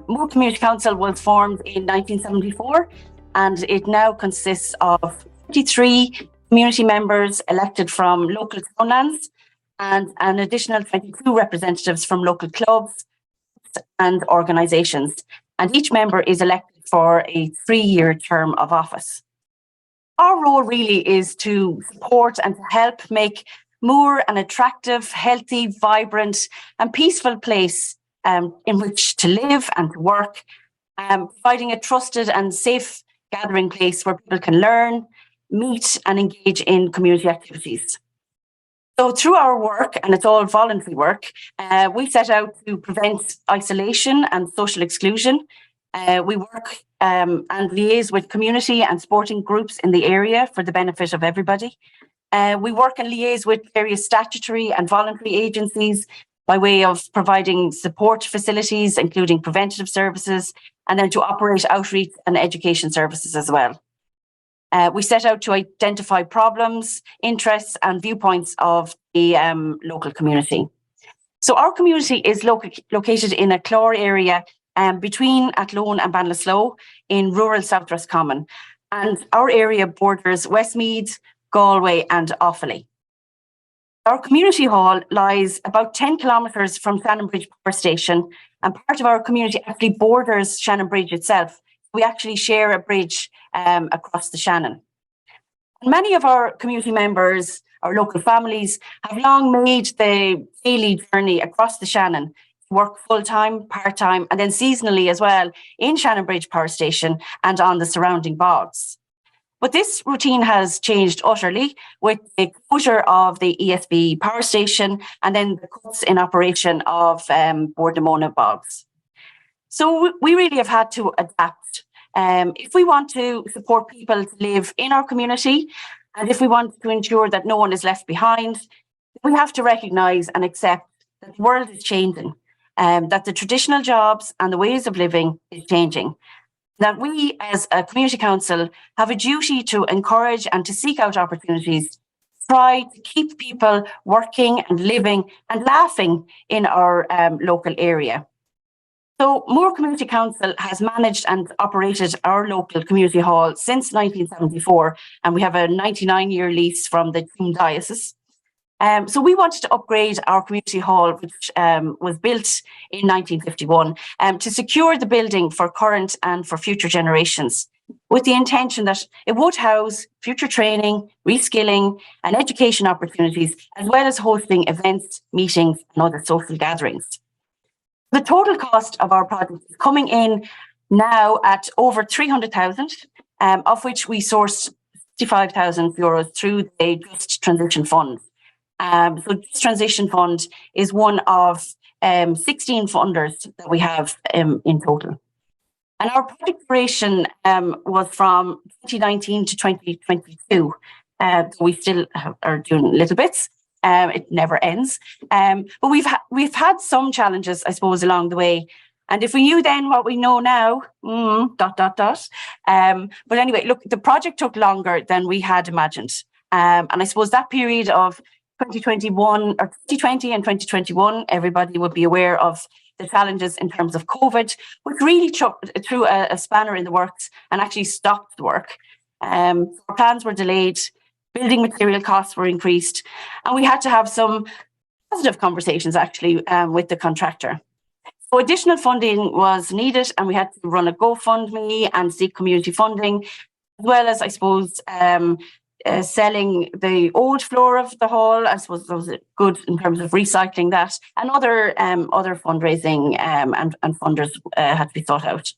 Moore Community Council was formed in 1974, and it now consists of 53 community members elected from local townlands and an additional 22 representatives from local clubs and organisations. And each member is elected for a 3-year term of office. Our role really is to support and to help make Moore an attractive, healthy, vibrant and peaceful place in which to live and to work, providing a trusted and safe gathering place where people can learn, meet and engage in community activities. So through our work, and it's all voluntary work, we set out to prevent isolation and social exclusion. We work and liaise with community and sporting groups in the area for the benefit of everybody. We work and liaise with various statutory and voluntary agencies by way of providing support facilities, including preventative services, and then to operate outreach and education services as well. We set out to identify problems, interests and viewpoints of the local community. So our community is located in a clore area between Athlone and Ballinasloe in rural South Roscommon. And our area borders Westmeath, Galway and Offaly. Our community hall lies about 10 kilometres from Shannonbridge Power Station, and part of our community actually borders Shannonbridge itself. We actually share a bridge across the Shannon. And many of our community members, our local families, have long made the daily journey across the Shannon to work full-time, part-time, and then seasonally as well in Shannonbridge Power Station and on the surrounding bogs. But this routine has changed utterly with the closure of the ESB power station and then the cuts in operation of Bordemona bogs. So we really have had to adapt. If we want to support people to live in our community, and if we want to ensure that no one is left behind, we have to recognise and accept that the world is changing, that the traditional jobs and the ways of living is changing. That we as a community council have a duty to encourage and to seek out opportunities, try to keep people working and living and laughing in our local area. So Moore Community Council has managed and operated our local community hall since 1974, and we have a 99-year lease from the Doon Diocese. So we wanted to upgrade our community hall, which was built in 1951, to secure the building for current and for future generations, with the intention that it would house future training, reskilling and education opportunities, as well as hosting events, meetings and other social gatherings. The total cost of our project is coming in now at over 300,000, of which we sourced €65,000 through the Just Transition Fund. So this transition fund is one of 16 funders that we have in total. And our project duration was from 2019 to 2022. We still are doing little bits. It never ends. But we've had some challenges, I suppose, along the way. And if we knew then what we know now, But anyway, look, the project took longer than we had imagined. And I suppose that period of 2021 or 2020 and 2021, everybody would be aware of the challenges in terms of COVID, which really threw a spanner in the works and actually stopped the work. Our plans were delayed, building material costs were increased, and we had to have some positive conversations actually with the contractor. So additional funding was needed, and we had to run a GoFundMe and seek community funding, as well as, I suppose, selling the old floor of the hall. I suppose that was good in terms of recycling that, and other fundraising and funders had to be sought out.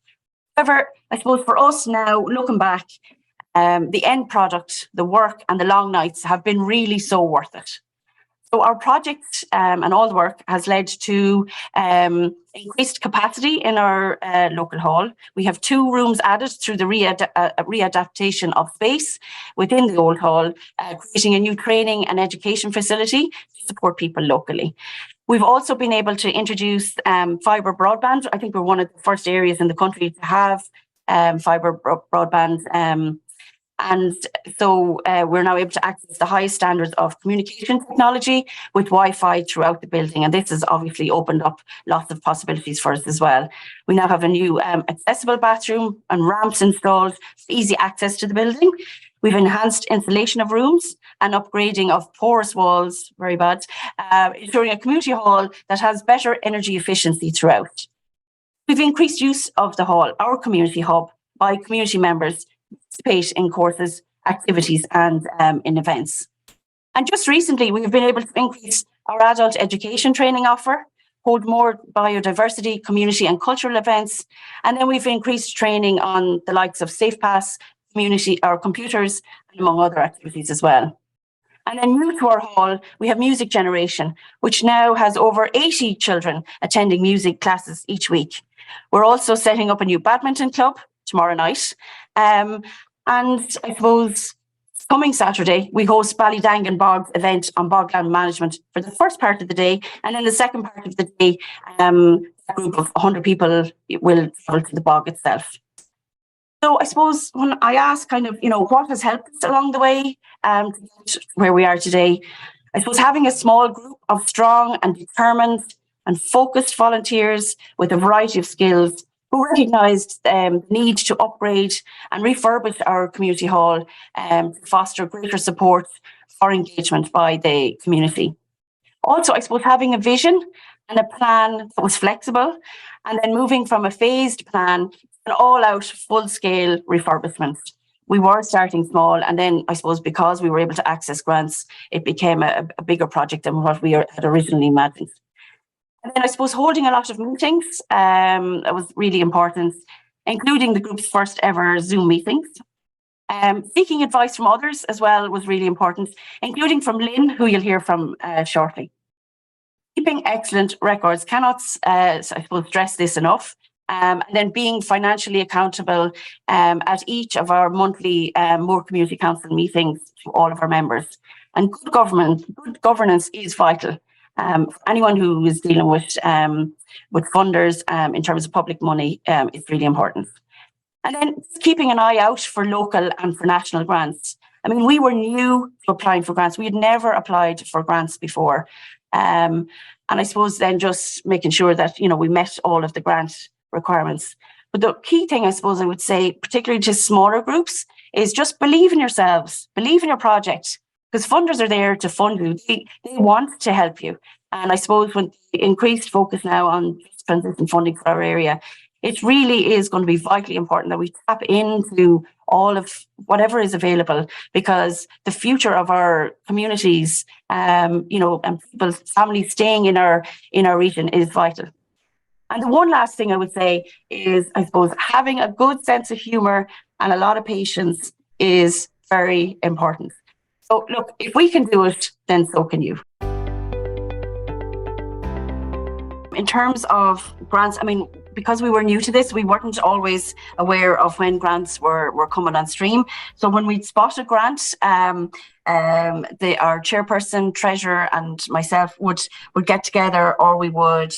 However, I suppose for us now, looking back, the end product, the work and the long nights have been really so worth it. So our project and all the work has led to increased capacity in our local hall. We have 2 rooms added through the readaptation of space within the old hall, creating a new training and education facility to support people locally. We've also been able to introduce fibre broadband. I think we're one of the first areas in the country to have fibre broadband And so we're now able to access the highest standards of communication technology with Wi-Fi throughout the building. And this has obviously opened up lots of possibilities for us as well. We now have a new accessible bathroom and ramps installed for easy access to the building. We've enhanced insulation of rooms and upgrading of porous walls, very bad, ensuring a community hall that has better energy efficiency throughout. We've increased use of the hall, our community hub, by community members participate in courses, activities and in events. And just recently, we've been able to increase our adult education training offer, hold more biodiversity, community and cultural events. And then we've increased training on the likes of SafePass, community or computers, and among other activities as well. And then new to our hall, we have music generation, which now has over 80 children attending music classes each week. We're also setting up a new badminton club tomorrow night. And I suppose coming Saturday, we host Ballydangan Bogs event on bogland management for the first part of the day. And then the second part of the day, a group of 100 people will travel to the bog itself. So I suppose when I ask kind of, what has helped us along the way to get where we are today, I suppose having a small group of strong and determined and focused volunteers with a variety of skills who recognised the need to upgrade and refurbish our community hall to foster greater support for engagement by the community. Also, I suppose having a vision and a plan that was flexible, and then moving from a phased plan to an all-out, full-scale refurbishment. We were starting small, and then I suppose because we were able to access grants, it became a bigger project than what we had originally imagined. And then I suppose holding a lot of meetings, that was really important, including the group's first ever Zoom meetings. Seeking advice from others as well was really important, including from Lynn, who you'll hear from shortly. Keeping excellent records, cannot, I suppose, stress this enough. And then being financially accountable at each of our monthly Moore Community Council meetings to all of our members. And good governance is vital. For anyone who is dealing with funders in terms of public money, it's really important. And then keeping an eye out for local and for national grants. I mean, we were new to applying for grants. We had never applied for grants before. And I suppose then just making sure that, we met all of the grant requirements. But the key thing, I suppose I would say, particularly to smaller groups, is just believe in yourselves, believe in your project, because funders are there to fund you. They want to help you. And I suppose with the increased focus now on transition funding for our area, it really is going to be vitally important that we tap into all of whatever is available, because the future of our communities, and people's families staying in our region is vital. And the one last thing I would say is, I suppose, having a good sense of humour and a lot of patience is very important. So look, if we can do it, then so can you. In terms of grants, I mean, because we were new to this, we weren't always aware of when grants were coming on stream. So when we'd spot a grant, our chairperson, treasurer, and myself would get together, or we would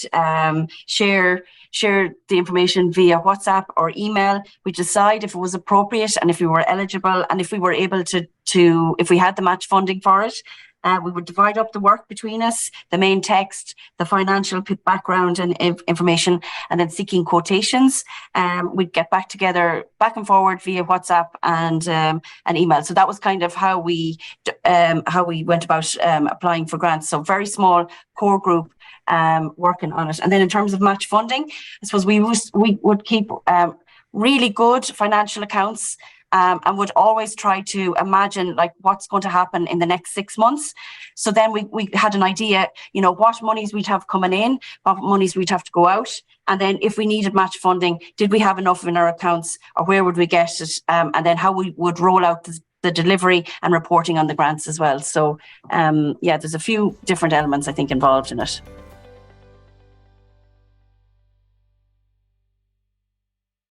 share the information via WhatsApp or email. We decide if it was appropriate and if we were eligible, and if we were able to if we had the match funding for it. We would divide up the work between us, the main text, the financial background and information, and then seeking quotations. We'd get back together, back and forward via WhatsApp and email. So that was kind of how we went about applying for grants. So very small core group working on it. And then in terms of match funding, I suppose we would keep really good financial accounts. And would always try to imagine like what's going to happen in the next 6 months. So then we had an idea, what monies we'd have coming in, what monies we'd have to go out. And then if we needed match funding, did we have enough in our accounts, or where would we get it? And then how we would roll out the delivery and reporting on the grants as well. So there's a few different elements I think involved in it.